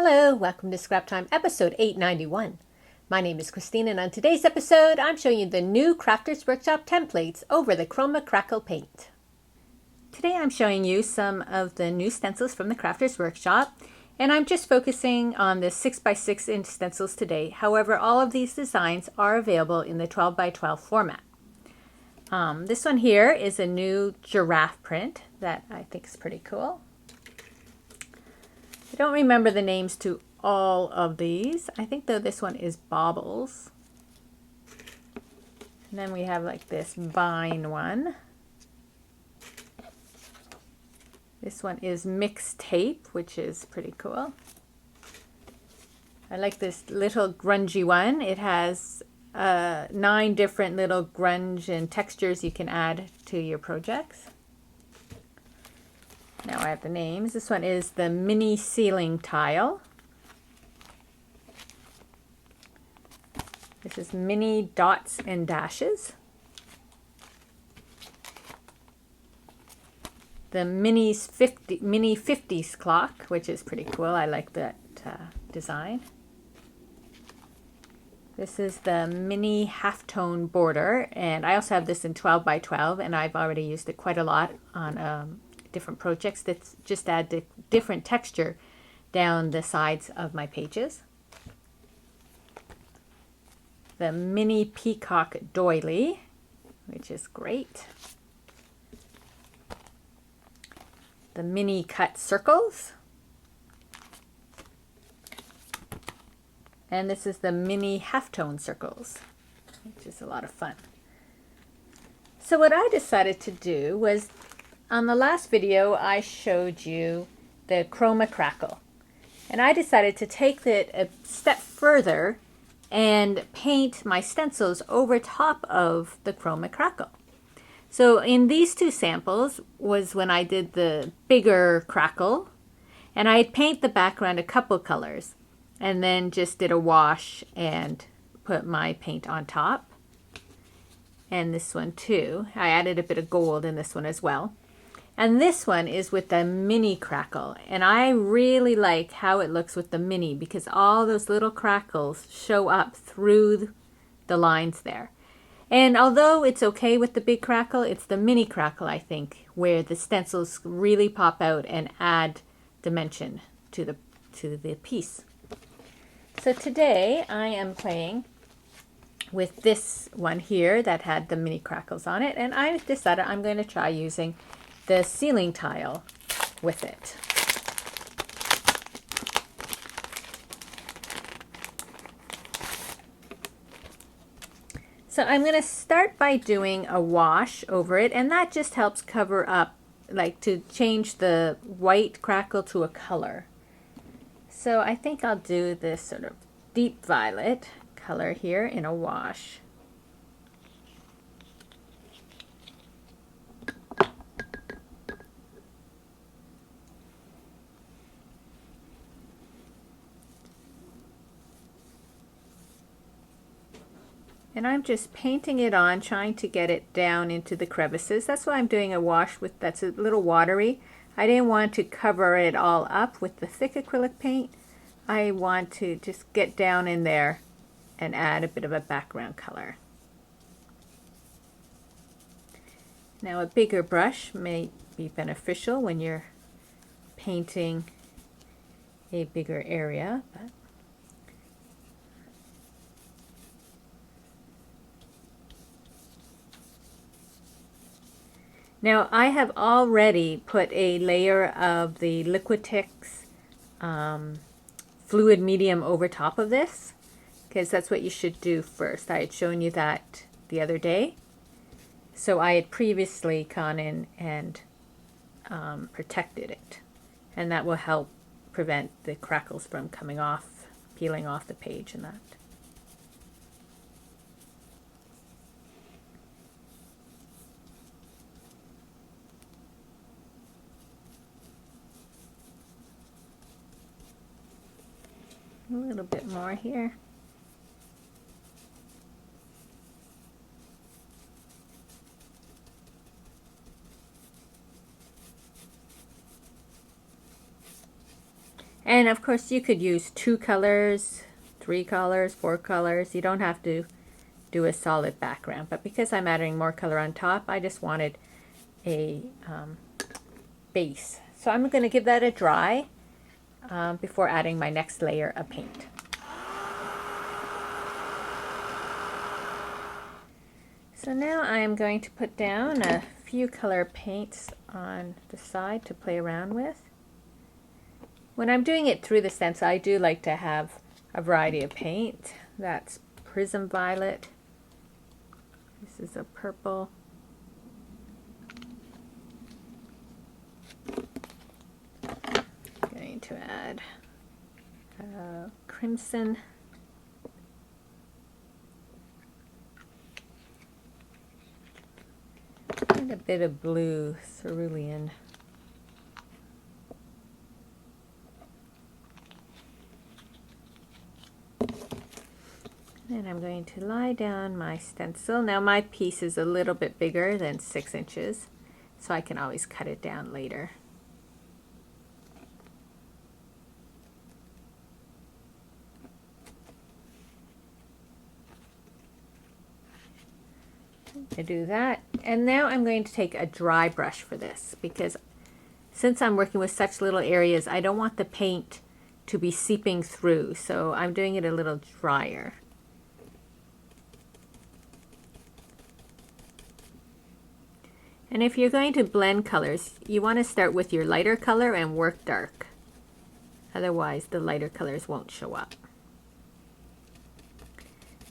Hello, welcome to Scrap Time episode 891. My name is Christine and on today's episode I'm showing you the new Crafters Workshop templates over the Kroma Crackle paint. Today I'm showing you some of the new stencils from the Crafters Workshop and I'm just focusing on the 6x6 inch stencils today. However, all of these designs are available in the 12x12 format. This one here is a new giraffe print that I think is pretty cool. I don't remember the names to all of these. I think though this one is Baubles. And then we have like this vine one. This one is Mixed Tape, which is pretty cool. I like this little grungy one. It has 9 different little grunge and textures you can add to your projects. Now I have the names. This one is the Mini Ceiling Tile. This is Mini Dots and Dashes. The Mini 50s Clock, which is pretty cool. I like that design. This is the Mini Halftone Border, and I also have this in 12x12, and I've already used it quite a lot on different projects that just add different texture down the sides of my pages. The Mini Peacock Doily, which is great. The Mini Cut Circles. And this is the Mini Halftone Circles, which is a lot of fun. So what I decided to do was, on the last video, I showed you the Kroma Crackle. And I decided to take it a step further and paint my stencils over top of the Kroma Crackle. So in these two samples was when I did the bigger crackle, and I'd paint the background a couple colors and then just did a wash and put my paint on top. And this one too. I added a bit of gold in this one as well. And this one is with the mini crackle, and I really like how it looks with the mini because all those little crackles show up through the lines there. And although it's okay with the big crackle, it's the mini crackle, I think, where the stencils really pop out and add dimension to the piece. So today I am playing with this one here that had the mini crackles on it, and I decided I'm going to try using the ceiling tile with it. So I'm going to start by doing a wash over it, and that just helps cover up, like to change the white crackle to a color. So I think I'll do this sort of deep violet color here in a wash. And I'm just painting it on, trying to get it down into the crevices. That's why I'm doing a wash with that's a little watery. I didn't want to cover it all up with the thick acrylic paint. I want to just get down in there and add a bit of a background color. Now a bigger brush may be beneficial when you're painting a bigger area, but now I have already put a layer of the Liquitex fluid medium over top of this, because that's what you should do first. I had shown you that the other day. So I had previously gone in and protected it, and that will help prevent the crackles from coming off, peeling off the page and that. A little bit more here. And of course you could use 2 colors, 3 colors, 4 colors. You don't have to do a solid background, but because I'm adding more color on top, I just wanted a base. So I'm going to give that a dry before adding my next layer of paint. So now I am going to put down a few color paints on the side to play around with. When I'm doing it through the stencil, I do like to have a variety of paint. That's Prism Violet. This is a purple. I'm going to add crimson. And a bit of blue cerulean. And I'm going to lie down my stencil. Now my piece is a little bit bigger than 6 inches, so I can always cut it down later. I do that, and now I'm going to take a dry brush for this, because since I'm working with such little areas, I don't want the paint to be seeping through, so I'm doing it a little drier. And if you're going to blend colors, you want to start with your lighter color and work dark. Otherwise, the lighter colors won't show up.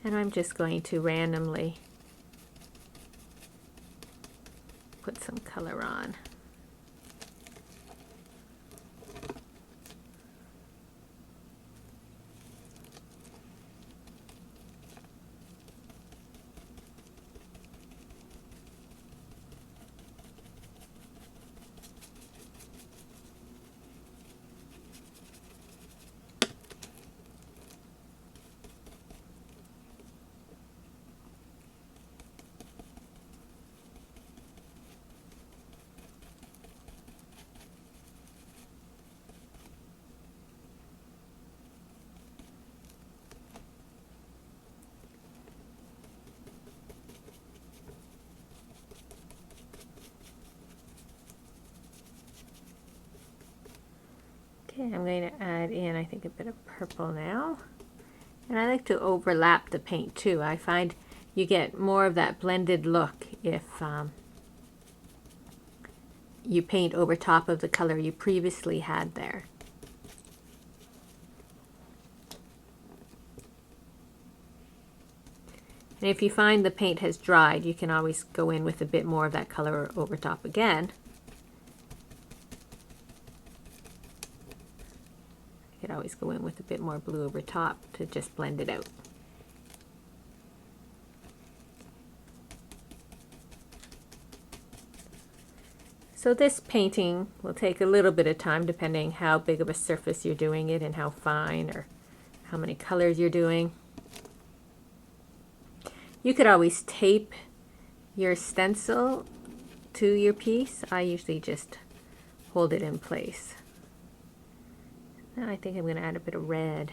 And I'm just going to randomly put some color on. Okay, I'm going to add in, I think, a bit of purple now. And I like to overlap the paint too. I find you get more of that blended look if you paint over top of the color you previously had there. And if you find the paint has dried, you can always go in with a bit more of that color over top again. You could always go in with a bit more blue over top to just blend it out. So this painting will take a little bit of time depending how big of a surface you're doing it and how fine or how many colors you're doing. You could always tape your stencil to your piece. I usually just hold it in place. Now I think I'm going to add a bit of red.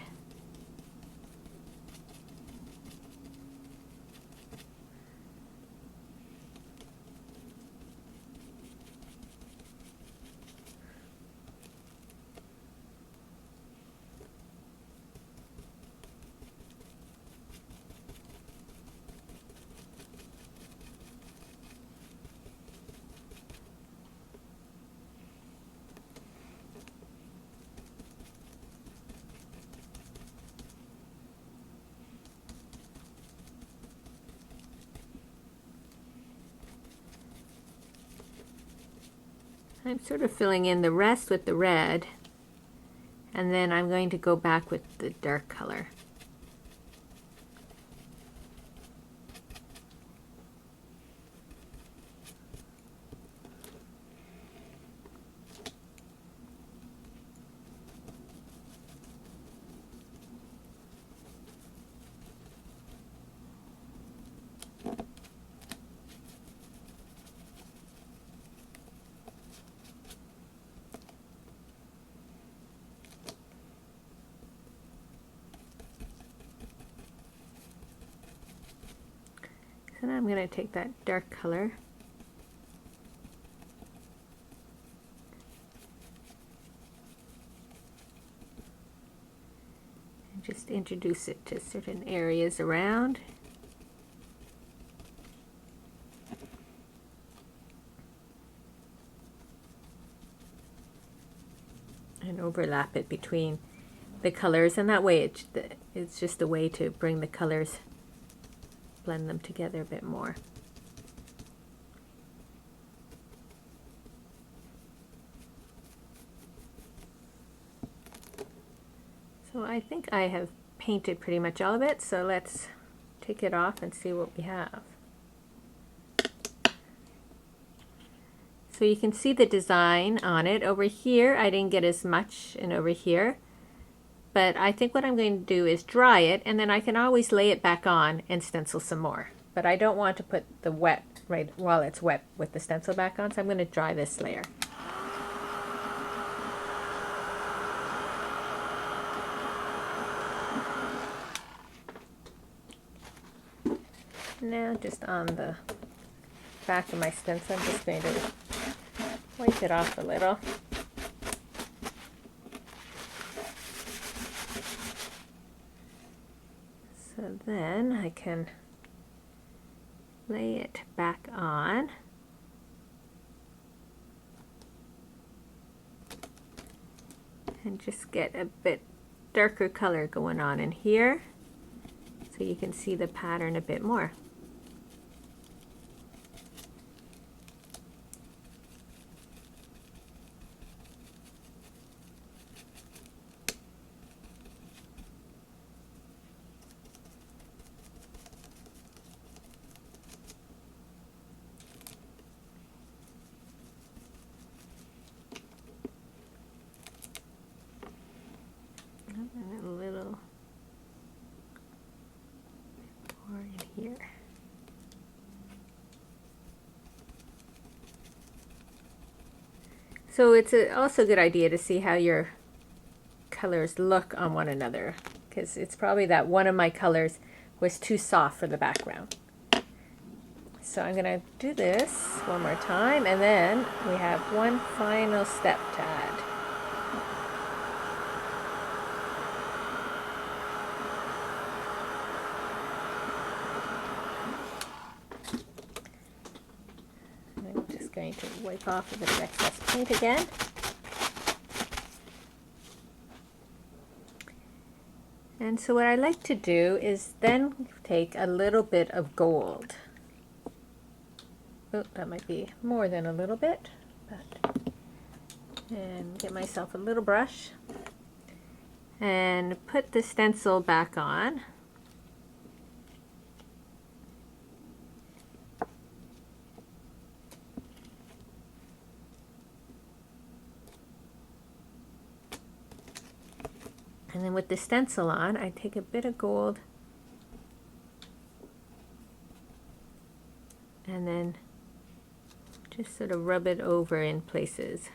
I'm sort of filling in the rest with the red, and then I'm going to go back with the dark color. So now I'm going to take that dark color and just introduce it to certain areas around. And overlap it between the colors, and that way it's just a way to bring the colors, blend them together a bit more. So I think I have painted pretty much all of it, so let's take it off and see what we have. So you can see the design on it. Over here I didn't get as much, and over here. But I think what I'm going to do is dry it, and then I can always lay it back on and stencil some more. But I don't want to put the wet right while it's wet with the stencil back on, so I'm going to dry this layer. Now just on the back of my stencil, I'm just going to wipe it off a little. So then I can lay it back on. And just get a bit darker color going on in here so you can see the pattern a bit more. And a little more in here. So it's also a good idea to see how your colors look on one another, because it's probably that one of my colors was too soft for the background. So I'm going to do this one more time, and then we have one final step to add. Going to wipe off a bit of excess paint again. And so what I like to do is then take a little bit of gold. Oh, that might be more than a little bit, but, and get myself a little brush and put the stencil back on. And then with the stencil on, I take a bit of gold and then just sort of rub it over in places,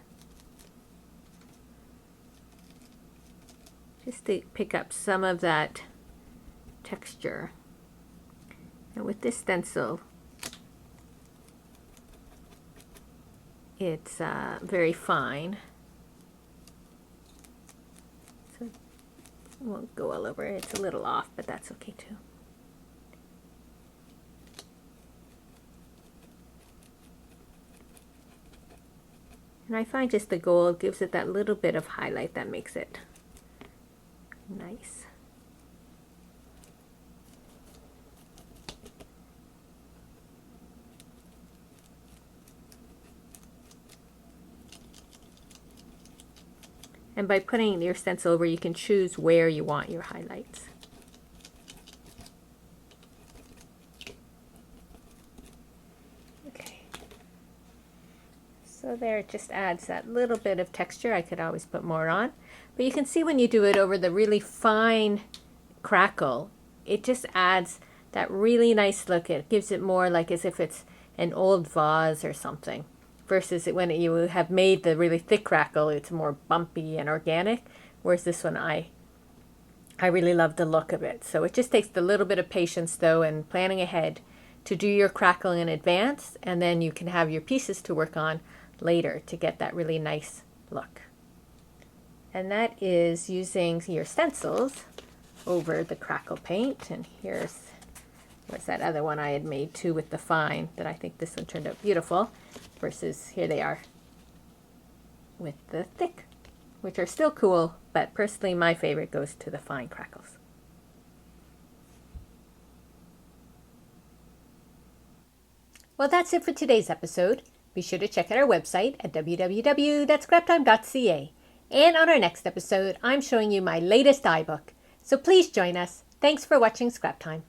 just to pick up some of that texture. And with this stencil, it's very fine. Won't go all over. It's a little off, but that's okay too. And I find just the gold gives it that little bit of highlight that makes it nice. And by putting your stencil over, you can choose where you want your highlights. Okay. So there, it just adds that little bit of texture. I could always put more on. But you can see when you do it over the really fine crackle, it just adds that really nice look. It gives it more like as if it's an old vase or something. Versus when you have made the really thick crackle, it's more bumpy and organic. Whereas this one, I really love the look of it. So it just takes a little bit of patience though, and planning ahead to do your crackle in advance, and then you can have your pieces to work on later to get that really nice look. And that is using your stencils over the crackle paint. And here's that other one I had made too with the fine, that I think this one turned out beautiful, versus here they are with the thick, which are still cool, but personally my favorite goes to the fine crackles. Well, that's it for today's episode. Be sure to check out our website at www.scraptime.ca. And on our next episode, I'm showing you my latest die book. So please join us. Thanks for watching Scrap Time.